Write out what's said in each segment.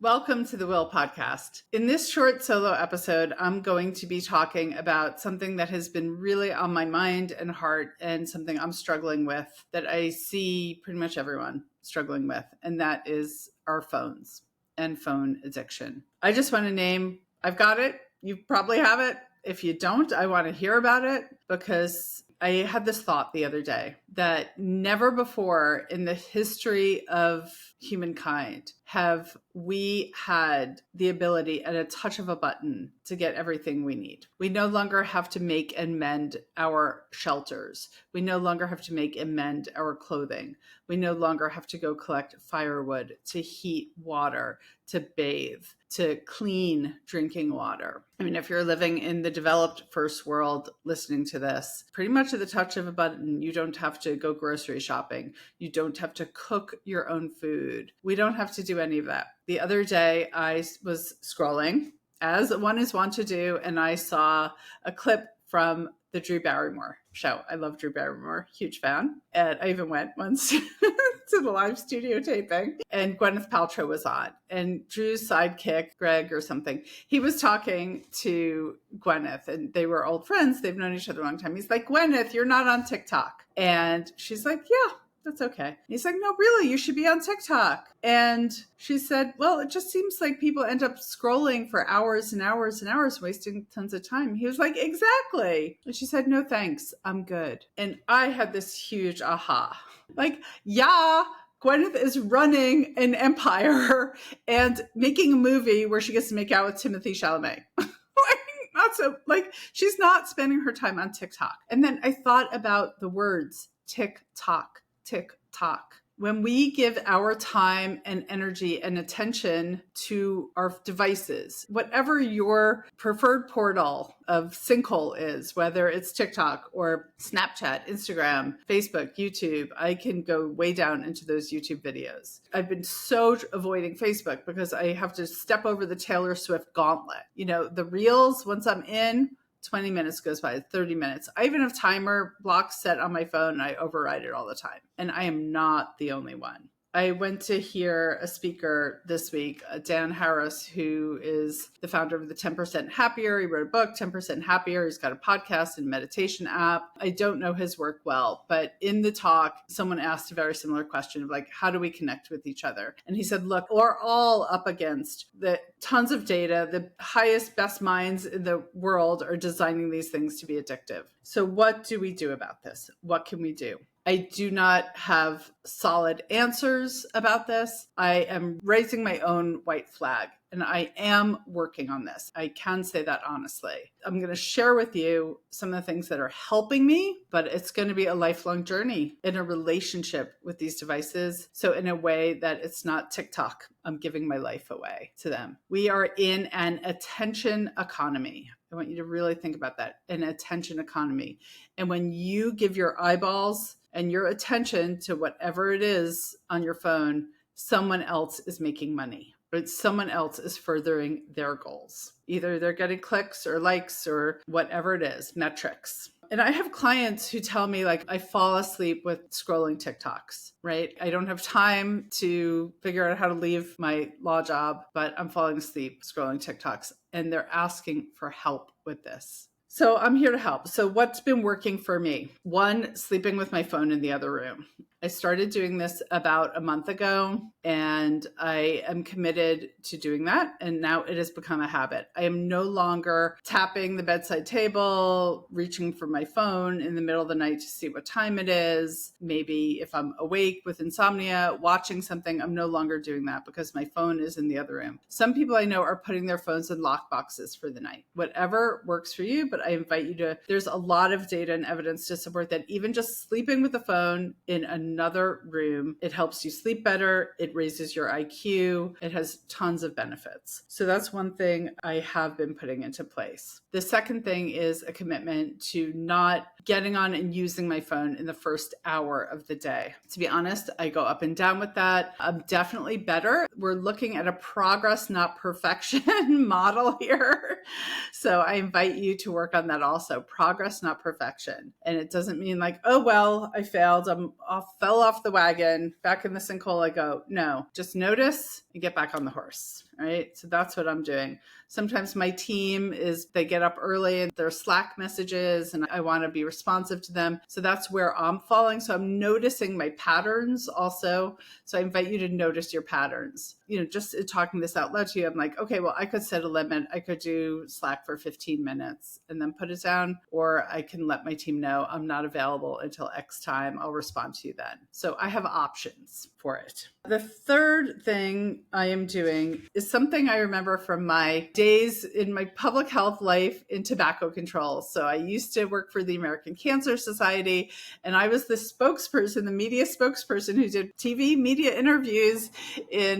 Welcome to the WILL podcast. In this short solo episode, I'm going to be talking about something that has been really on my mind and heart and something I'm struggling with that I see pretty much everyone struggling with, and that is our phones and phone addiction. I just want to name, I've got it. You probably have it. If you don't, I want to hear about it because I had this thought the other day that never before in the history of humankind have we had the ability at a touch of a button to get everything we need. We no longer have to make and mend our shelters. We no longer have to make and mend our clothing. We no longer have to go collect firewood to heat water, to bathe, to clean drinking water. I mean, if you're living in the developed first world listening to this, pretty much at the touch of a button, you don't have to go grocery shopping. You don't have to cook your own food. We don't have to do any of that. The other day, I was scrolling, as one is wont to do, and I saw a clip from the Drew Barrymore show. I love Drew Barrymore, huge fan. And I even went once to the live studio taping, and Gwyneth Paltrow was on. And Drew's sidekick, Greg or something, he was talking to Gwyneth, and they were old friends. They've known each other a long time. He's like, Gwyneth, you're not on TikTok. And she's like, yeah. That's okay. And he's like, no, really, you should be on TikTok. And she said, well, it just seems like people end up scrolling for hours and hours and hours, wasting tons of time. He was like, exactly. And she said, no, thanks. I'm good. And I had this huge aha. Like, yeah, Gwyneth is running an empire and making a movie where she gets to make out with Timothée Chalamet. She's not spending her time on TikTok. And then I thought about the words TikTok. TikTok. When we give our time and energy and attention to our devices, whatever your preferred portal of sinkhole is, whether it's TikTok or Snapchat, Instagram, Facebook, YouTube, I can go way down into those YouTube videos. I've been so avoiding Facebook because I have to step over the Taylor Swift gauntlet. You know, the reels, once I'm in, 20 minutes goes by, 30 minutes. I even have timer blocks set on my phone and I override it all the time. And I am not the only one. I went to hear a speaker this week, Dan Harris, who is the founder of the 10% Happier. He wrote a book, 10% Happier. He's got a podcast and meditation app. I don't know his work well, but in the talk, someone asked a very similar question of like, how do we connect with each other? And he said, look, we're all up against the tons of data. The highest, best minds in the world are designing these things to be addictive. So what do we do about this? What can we do? I do not have solid answers about this. I am raising my own white flag, and I am working on this. I can say that honestly. I'm going to share with you some of the things that are helping me, but it's going to be a lifelong journey in a relationship with these devices. So in a way that it's not TikTok, I'm giving my life away to them. We are in an attention economy. I want you to really think about that, an attention economy. And when you give your eyeballs and your attention to whatever it is on your phone, someone else is making money, but someone else is furthering their goals. Either they're getting clicks or likes or whatever it is, metrics. And I have clients who tell me like, I fall asleep with scrolling TikToks, right? I don't have time to figure out how to leave my law job, but I'm falling asleep scrolling TikToks. And they're asking for help with this. So I'm here to help. So what's been working for me? One, sleeping with my phone in the other room. I started doing this about a month ago, and I am committed to doing that. And now it has become a habit. I am no longer tapping the bedside table, reaching for my phone in the middle of the night to see what time it is. Maybe if I'm awake with insomnia, watching something, I'm no longer doing that because my phone is in the other room. Some people I know are putting their phones in lock boxes for the night. Whatever works for you, but I invite you to, there's a lot of data and evidence to support that even just sleeping with the phone in another room, it helps you sleep better. It raises your IQ. It has tons of benefits. So that's one thing I have been putting into place. The second thing is a commitment to not getting on and using my phone in the first hour of the day. To be honest, I go up and down with that. I'm definitely better. We're looking at a progress, not perfection model here. So I invite you to work on that also. Progress, not perfection. And it doesn't mean like, oh, well, I failed. Fell off the wagon. Back in the sinkhole I go. No, just notice and get back on the horse. right? So that's what I'm doing. Sometimes my team they get up early and their Slack messages and I want to be responsive to them. So that's where I'm falling. So I'm noticing my patterns also. So I invite you to notice your patterns. Just talking this out loud to you, I'm like, okay, well, I could set a limit. I could do Slack for 15 minutes and then put it down, or I can let my team know I'm not available until X time. I'll respond to you then. So I have options for it. The third thing I am doing is something I remember from my days in my public health life in tobacco control. So I used to work for the American Cancer Society, and I was the spokesperson, the media spokesperson who did TV media interviews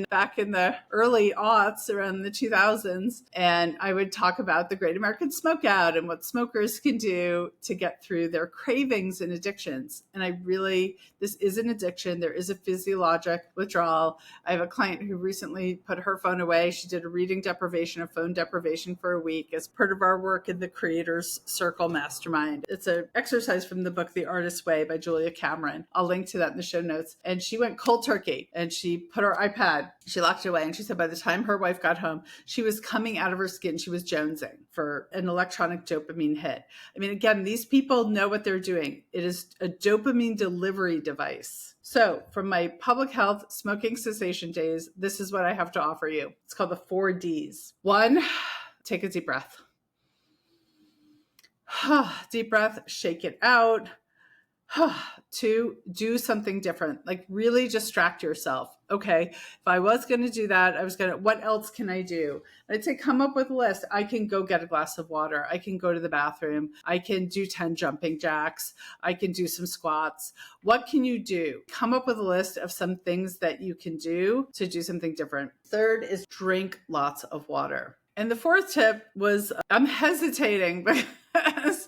back in the early aughts, around the 2000s. And I would talk about the Great American Smokeout and what smokers can do to get through their cravings and addictions. And this is an addiction. There is a physiologic withdrawal. I have a client who recently put her phone away. She did a reading deprivation, a phone deprivation for a week as part of our work in the Creators Circle Mastermind. It's an exercise from the book, The Artist's Way by Julia Cameron. I'll link to that in the show notes. And she went cold turkey and she put her iPad, she locked it away. And she said by the time her wife got home, she was coming out of her skin. She was jonesing for an electronic dopamine hit. I mean, again, these people know what they're doing. It is a dopamine delivery device. So from my public health smoking cessation days, this is what I have to offer you. It's called the 4 Ds. 1, take a deep breath. Deep breath, shake it out. 2, do something different, like really distract yourself. Okay, if I was going to do that, what else can I do? I'd say come up with a list. I can go get a glass of water. I can go to the bathroom. I can do 10 jumping jacks. I can do some squats. What can you do? Come up with a list of some things that you can do to do something different. 3rd is drink lots of water. And the 4th tip was, I'm hesitating because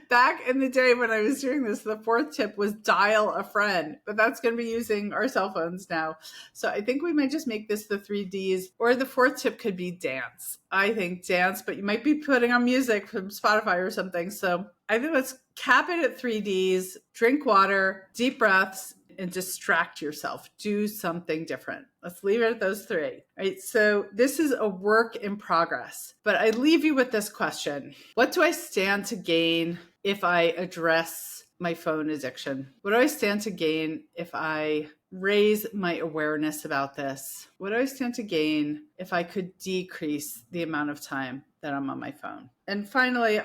back in the day when I was doing this, the 4th tip was dial a friend, but that's going to be using our cell phones now. So I think we might just make this the 3 Ds, or the 4th tip could be dance. I think dance, but you might be putting on music from Spotify or something. So I think let's cap it at 3 Ds, drink water, deep breaths, and distract yourself. Do something different. Let's leave it at those 3. All right. So this is a work in progress, but I leave you with this question. What do I stand to gain if I address my phone addiction? What do I stand to gain if I raise my awareness about this? What do I stand to gain if I could decrease the amount of time that I'm on my phone? And finally,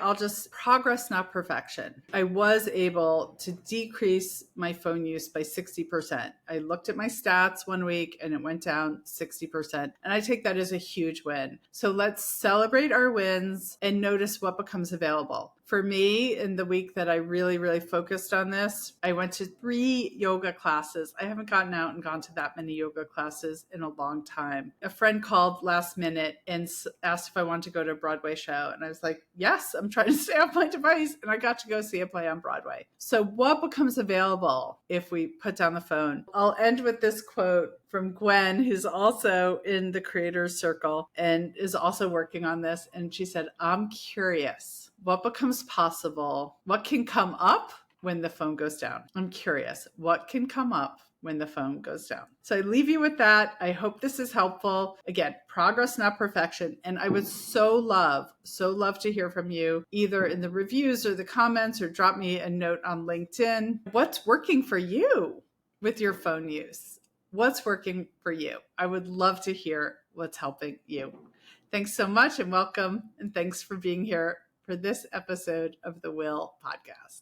progress, not perfection. I was able to decrease my phone use by 60%. I looked at my stats one week and it went down 60%. And I take that as a huge win. So let's celebrate our wins and notice what becomes available. For me, in the week that I really, really focused on this, I went to 3 yoga classes. I haven't gotten out and gone to that many yoga classes in a long time. A friend called last minute and asked if I wanted to go to a Broadway show. And I was like, yes, I'm trying to stay off my device. And I got to go see a play on Broadway. So what becomes available if we put down the phone? I'll end with this quote from Gwen, who's also in the Creators Circle and is also working on this. And she said, I'm curious. What becomes possible? What can come up when the phone goes down? I'm curious. What can come up when the phone goes down? So I leave you with that. I hope this is helpful. Again, progress, not perfection. And I would so love to hear from you, either in the reviews or the comments, or drop me a note on LinkedIn. What's working for you with your phone use? What's working for you? I would love to hear what's helping you. Thanks so much and welcome. And thanks for being here for this episode of the WILL podcast.